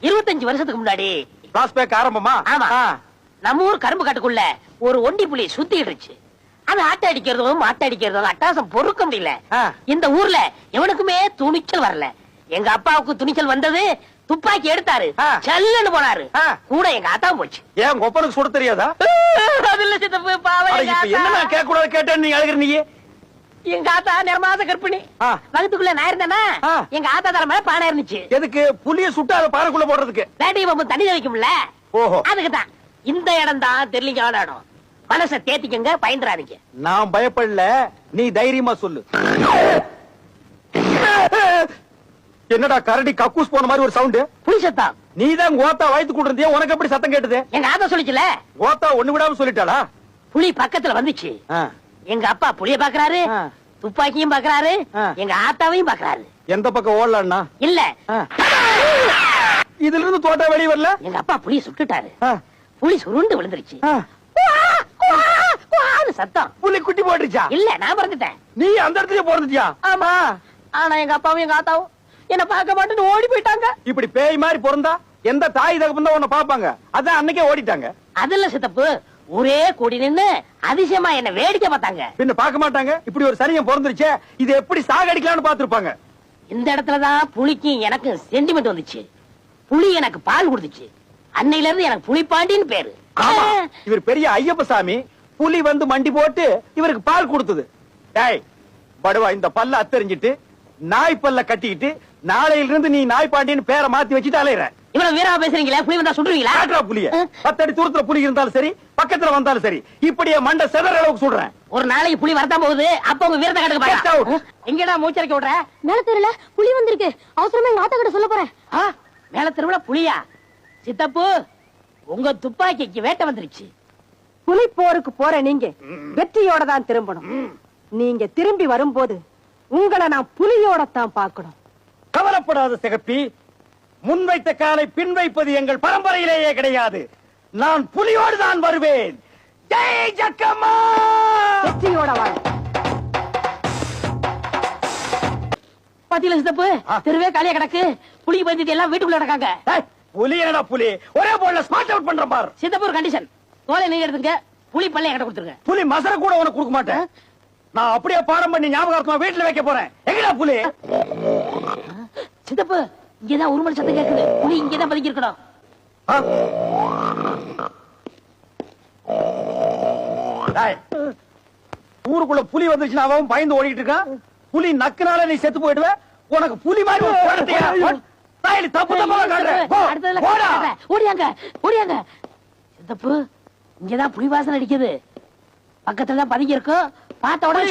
25 வருஷத்துக்கு முன்னாடி பிளாஸ்பேக் ஆரம்பமா? ஆமா. நம்ம ஊர் கரும்பு காட்டுக்குள்ள ஒரு ஒண்டி புலி சுத்திடுச்சு. அது ஆட்ட அடிக்கிறதும் மாட்ட அடிக்கிறதும் அட்டாசம் பொறுக்க முடியல. இந்த ஊர்ல எவனுக்குமே துணிச்சல் வரல. எங்க அப்பாவுக்கு துணிச்சல் வந்தது, துப்பாக்கி எடுத்தாரு, சல்லுன்னு போனாரு. கூட எங்க ஆத்தா போச்சு. ஏன் கொப்பனுக்கு சுட தெரியாதா? அதுல சித்தப்பு பாவம். என்ன கேட்க கூடாது கேட்டேன்னு நீ அழுகிற. நீ எங்க ஆத்தா நிறமாத கற்பிணி. வகுத்துக்குள்ள நான் இருந்தேன்னா எங்க ஆத்தா தலை மேல பானை இருந்துச்சு. எதுக்கு? புளிய சுட்டு அதை பானைக்குள்ள போடுறதுக்கு. வேட்டி பம்பு தண்ணி வைக்கும்ல. ஓஹோ, அதுக்குதான். இந்த இடம் தான் தெரியல இடம். மனச தேத்திக்கங்க, பயந்துறாதீங்க. நான் பயப்படல, நீ தைரியமா சொல்லு. என்னடா கரடி கக்கூஸ் போன மாதிரி ஒரு சவுண்ட்? புலி சத்தம். நீதான் கோத்தா வயித்து கூட்டிருந்தியா, உனக்கு எப்படி சத்தம் கேட்டது? எங்க ஆத்தா சொல்லிச்சுல. கோத்தா ஒண்ணு விடாம சொல்லிட்டாளா? புலி பக்கத்துல வந்துச்சு. எங்க அப்பா புளிய பாக்குறாரு, துப்பாக்கியும் பாக்குறாரு, எங்க ஆத்தாவையும் பாக்குறாரு. எந்த பக்கம் ஓடலான்னா? இல்ல, இதுல இருந்து தோட்டா வெளியே வரல. எங்க அப்பா புளிய சுட்டுட்டாரு. புலி சுருண்டு விழுந்துருச்சு. சத்தம். புலி குட்டி போட்டுருச்சா? இல்ல, நான் பிறந்துட்டேன். நீ அந்த இடத்துல பிறந்துட்டியா? ஆமா. ஆனா எங்க அப்பாவும் எங்க ஆத்தாவும் என்ன பார்க்க மாட்டேன்னு ஓடி போயிட்டாங்க. இப்படி பேய் மாதிரி பிறந்தா எந்த தாய் தகப்பன் தான் உன்னை பாப்பாங்க? அதான் அன்னைக்கே ஓடிட்டாங்க. அதுல சித்தப்பு ஒரே கூடி நின்னு அதிசயமா என்ன வேடிக்கை பார்த்தாங்க. பின்ன பார்க்க மாட்டாங்க? இப்படி ஒரு சனியம் பிறந்துருச்சே, இது எப்படி சாகடிக்கலாம்னு பாத்துருப்பாங்க. இந்த இடத்துலதான் புலிக்கும் எனக்கு சென்டிமெண்ட் வந்துச்சு. புலி எனக்கு பால் கொடுத்துச்சு. அன்னையில இருந்து எனக்கு புலிப்பாண்டின்னு பேரு. இவர் பெரிய ஐயப்ப சாமி. புலி வந்து மண்டி போட்டு இவருக்கு பால் கொடுத்தது. டேய் படுவா, இந்த பல்ல அத்தறிஞ்சிட்டு நாய் பல்ல கட்டிக்கிட்டு நாளையில இருந்து நீ நாய் பாண்டின்னு பேரை மாத்தி வச்சுட்டு அலையற. இவ்வளவு வீரமா பேசுறீங்களா? புலி வந்தா சுடுவீங்களா? புலிய 10 அடி தூரத்துல புலி இருந்தாலும் சரி, பக்கத்துல வந்தாலும் சரி, இப்படியே மண்டை செதற அளவுக்கு சுடுறேன். ஒரு நாளைக்கு புலி வரதான் போகுது. அப்ப உங்க வீரத்தை கட்டுக்க பாருங்க. எங்கடா மூச்சரிக்க விடுற? மேல தெருல புலி வந்திருக்கு. அவசரமா எங்க ஆத்தா கிட்ட சொல்ல போறேன். மேல தெருவுல புலியா? சித்தப்பு, உங்க துப்பாக்கிக்கு வேட்டை வந்துருச்சு. புலி போருக்கு போற நீங்க வெற்றியோட தான் திரும்பணும். நீங்க திரும்பி வரும்போது உங்களை நான் புலியோட தான் பார்க்கணும். கவலைப்படாத சிகப்பி, முன்வைத்த காலை பின் வைப்பது எங்கள் பரம்பரையிலேயே கிடையாது. நான் புலியோடு தான் வருவேன். ஜெய் ஜக்கம்மா! வெற்றியோட வாழ. பாத்தீங்களா சித்தப்பு, தெருவே காலியா கிடக்கு. புலி பந்திட்டு எல்லாம் வீட்டுக்குள்ள கிடக்காங்க. புலி என்னடா புலி? ஒரே போல ஸ்மார்ட் அவுட் பண்ற பாரு. சித்தப்பு ஒரு கண்டிஷன். தோலை நீங்க எடுத்துங்க, புலி பல்ல என்கிட்ட கொடுத்துருங்க. புலி மசர கூட உனக்கு கொடுக்க மாட்டேன். நான் அப்படியே பாடம் பண்ணி ஞாபகார்த்தமா வீட்டுல வைக்க போறேன். எங்கடா புலி? சித்தப்பு, இங்கதான் ஒரு மணி சத்தம் கேக்குது. புலி இங்கதான் பதுக்கி இருக்கணும். ஊருக்குள்ள புலி வந்துருச்சுன்னா அவன் பயந்து ஓடிட்டு இருக்கான். புலி நக்குனால நீ செத்து போயிடுவ. உனக்கு புலி மாதிரி ஒரு குழந்தையா? தப்பு தப்பா காட்டுறேன். ஓடியாங்க, ஓடியாங்க. சித்தப்பு, இங்கதான் புலி வாசனை அடிக்குது. பக்கத்துல தான் பதுங்கி இருக்கும். பார்த்த உடனே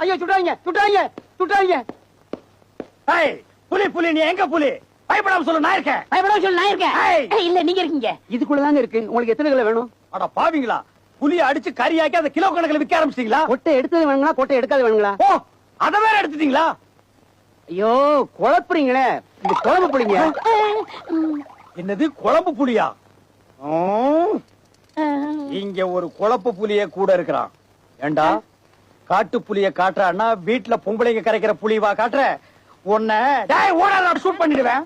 ஐயோ, சுட்டாங்க சுட்டாங்க சுட்டாங்க. புலி புலி, நீ எங்க புலி? பயப்படாம சொல்லு, நான் இருக்கேன். பயப்படாம சொல்லு, நான் இருக்கேன். இல்ல, நீங்க இருக்கீங்க. இதுக்குள்ளதாங்க இருக்கு. உங்களுக்கு எத்தனை கிலோ வேணும்? அட பாவீங்களா, புலி அடிச்சு கறியாக்கி அதை கிலோ கணக்கில் விற்க ஆரம்பிச்சிட்டீங்களா? கொட்டை எடுத்தது வேணுங்களா, கொட்டை எடுக்காது வேணுங்களா? ஓ, அதை வேற எடுத்துட்டீங்களா? ஐயோ, குழப்புறீங்களே. இந்த குழம்பு புளிங்க. என்னது குழம்பு புலியா? இங்க ஒரு குழப்பு புலிய கூட இருக்கிறான். ஏண்டா காட்டு புலிய காட்டுறான்னா வீட்டுல பொம்பளைங்க கரைக்கிற புலிவா காட்டுற? உன்னை ஓடாத ஷூட் பண்ணிடுவேன்.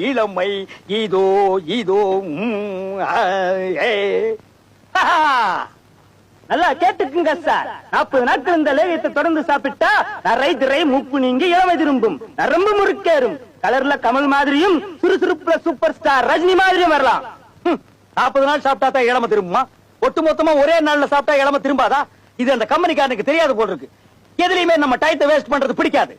இளமை இதோ இதோ. நல்லா கேட்டுக்குங்க சார். 40 நாட்கள் இந்த லேகியத்தை தொடர்ந்து சாப்பிட்டா நரை திரை மூப்பு நீங்க இளமை திரும்பும், நரம்பு முறுக்கேறும், கலர்ல கமல் மாதிரியும் சுறுசுறுப்புல சூப்பர் ஸ்டார் ரஜினி மாதிரியும் வரலாம். 40 நாள் சாப்பிட்டா தான் இளமை திரும்புமா? ஒட்டு மொத்தமா ஒரே நாள்ல சாப்பிட்டா இளமை திரும்பாதா? இது அந்த கம்பெனிக்காரனுக்கு தெரியாது போல இருக்கு. எதுலயுமே நம்ம டைத்தை வேஸ்ட் பண்றது பிடிக்காது.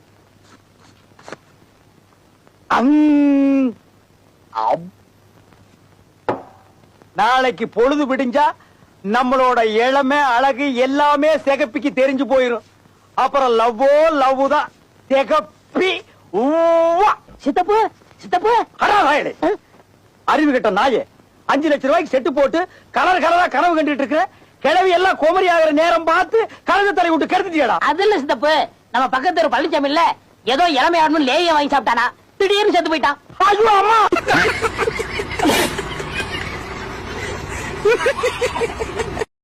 நாளைக்கு பொழுது விடிஞ்சா நம்மளோட இளமை அழகு எல்லாமே சிகப்பிக்கு தெரிஞ்சு போயிரும். அப்புறம் லவ்வோ லவ் தான். சிகப்பி சித்தப்பு, சித்தப்பு, அறிவு கட்ட நாயே, 5 லட்சம் ரூபாய்க்கு செட்டு போட்டு கலர் கலரா கனவு கண்டுட்டு இருக்கிற கிழவி எல்லாம் கோமரி ஆகிற நேரம் பார்த்து கலந்து தலை விட்டு கருத்துட்டியடா. அது இல்ல சித்தப்பு, நம்ம பக்கத்து ஒரு பழனிசாமி இல்ல, ஏதோ இளமையாடணும் லேய வாங்கி சாப்பிட்டானா, திடீர்னு செத்து போயிட்டான். ஐயோ அம்மா.